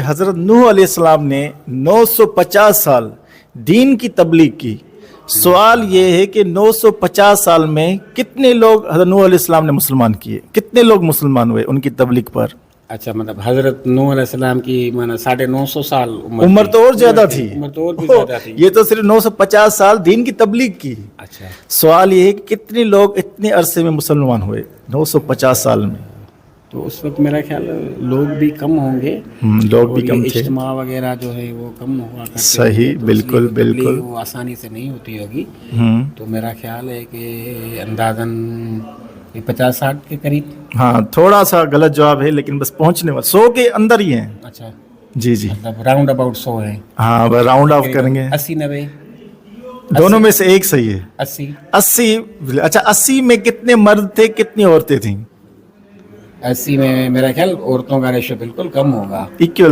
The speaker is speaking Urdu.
حضرت نوح علیہ السلام نے 950 سال دین کی تبلیغ کی. سوال یہ ہے کہ 950 سال میں کتنے لوگ حضرت نوح علیہ السلام نے مسلمان کیے, کتنے لوگ مسلمان ہوئے ان کی تبلیغ پر؟ اچھا, مطلب حضرت نوح علیہ السلام کی 950 سال عمر تو اور زیادہ تھی, عمر تو اور بھی زیادہ تھی. یہ تو صرف 950 سال دین کی تبلیغ کی. اچھا, سوال یہ ہے کہ کتنے لوگ اتنے عرصے میں مسلمان ہوئے 950 سال میں؟ تو اس وقت میرا خیال لوگ بھی کم ہوں گے, لوگ بھی کم تھے, اجتماع وغیرہ جو ہے وہ کم ہوا کرتے. صحیح, بالکل بالکل, وہ آسانی سے نہیں ہوتی ہوگی. تو میرا خیال ہے کہ اندازاً 50-60 کے قریب. ہاں, تھوڑا سا غلط جواب ہے لیکن بس پہنچنے والے 100 کے اندر ہی ہیں. اچھا جی جی, مطلب راؤنڈ اباؤٹ 100 ہے. ہاں راؤنڈ آف کریں گے, 80-90 دونوں میں سے ایک صحیح ہے. 80 اچھا, 80 میں کتنے مرد تھے کتنی عورتیں تھیں؟ 80 میں میرا خیال عورتوں کا ریشو بالکل کم ہوگا. ایکول